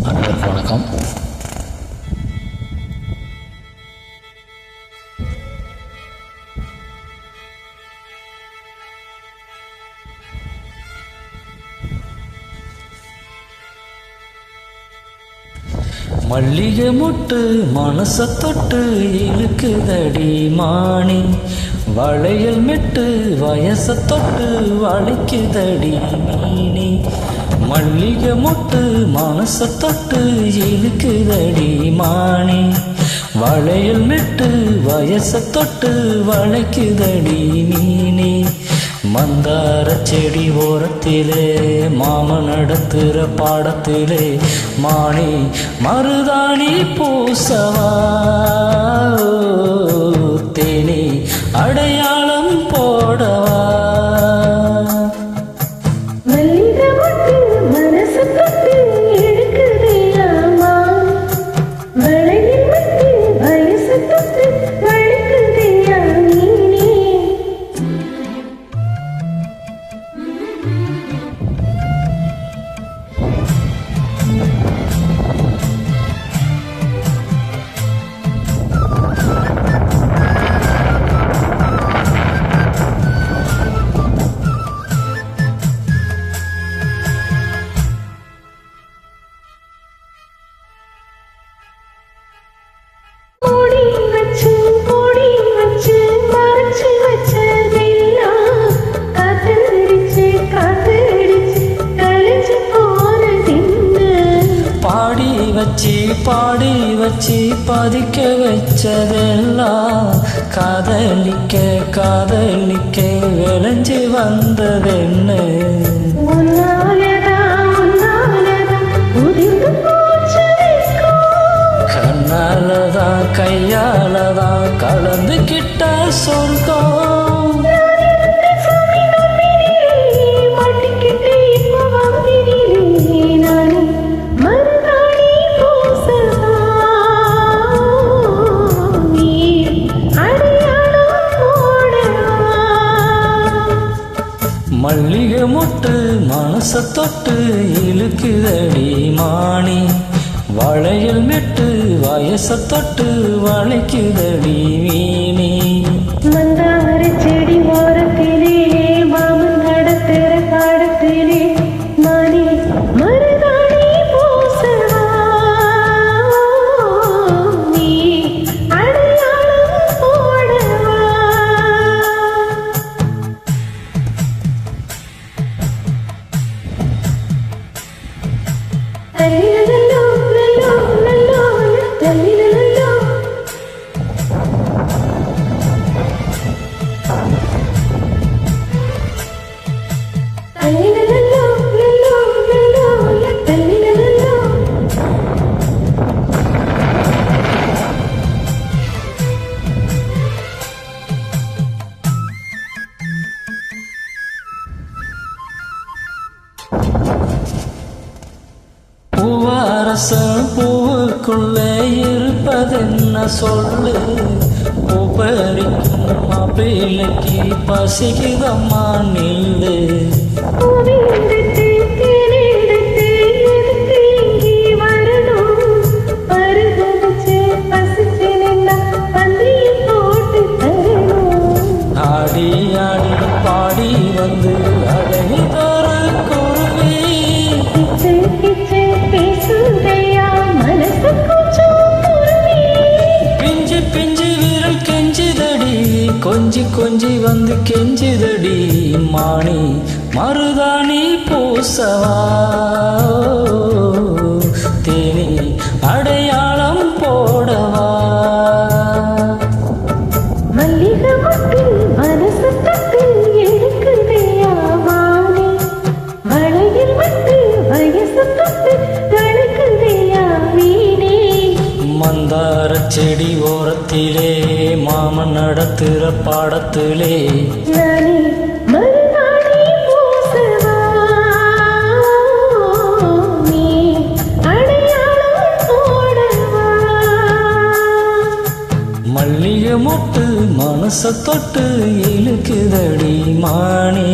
அனைவருக்கும் வணக்கம். மல்லிகை முட்டு மனச தொட்டு இழுக்குதடி மானி, வளையல் மெட்டு வயச தொட்டு வளைக்குதடி மீனி. மல்லிகை முட்டு மனச தொட்டு இழுக்குதடி மானி, வளையல் மெட்டு வயச தொட்டு வளைக்குதடி மீனி. மந்தார செடி ஓரத்திலே மாமன் நடத்துற பாடத்திலே மானி மருதாணி பூசவா, தேனி அடையாளம் போடவா. பாடி வச்சு பதிக்க வச்சதெல்லாம் காதலிக்க காதலிக்க விளைஞ்சு வந்ததென்ன. கண்ணாலதான் கையாலதான் கலந்துகிட்ட சொர்க்கம். மல்லிகை முட்டு மனச தொட்டு இழுக்குதடி மானி, வளையல் மெட்டு வயச தொட்டு வளைக்குதடி மீனி. மந்தார செடி ஓரத்திலே மாமன் நடத்துற பாடத்திலே மானி மருதாணி பூசவா, நீ அடையாளம் போடவா. தல்லிலல்லோ லல்லோ லல்லோ தல்லிலல்லோ, தல்லிலல்லோ லல்லோ லல்லோ தல்லிலல்லோ. பூவரசன் பூவுக்குள்ளே இருப்பதென்ன சொல்லு, பூப்பறிக்கும் மாப்பிள்ளைக்கு பசிக்குதம்மா நில்லு. பூவெடுத்து தேனெடுத்து எதுக்கு இங்கே வரணும், பருக வச்சு பசிச்சு நின்னா பந்தியில் போட்டு தரணும். ஆடி ஆடி பாடி வந்து அழகி தர குருவி, கிச்சு கிச்சு பேசுதையா மனசு கொஞ்சம் குருவி. பிஞ்சு பிஞ்சு விரல் கெஞ்சுதடி, கொஞ்சி கொஞ்சி வந்து கெஞ்சுதடி மானி மருதாணி பூசவா, தேனி அடையாளம் போடவா. மல்லிகை முட்டு மனசு தொட்டு எடுக்குதையா வானி, வளையல் மட்டு வயசு தொட்டு கணக்குதையா வீணே. மந்தார செடி ஓரத்திலே மாமன் நடத்துற பாடத்திலே நானே மருதாணி பூசவா, நீ அடையாளம் போடவா. மல்லிகை முட்டு மனச தொட்டு இழுக்குதடி மானி.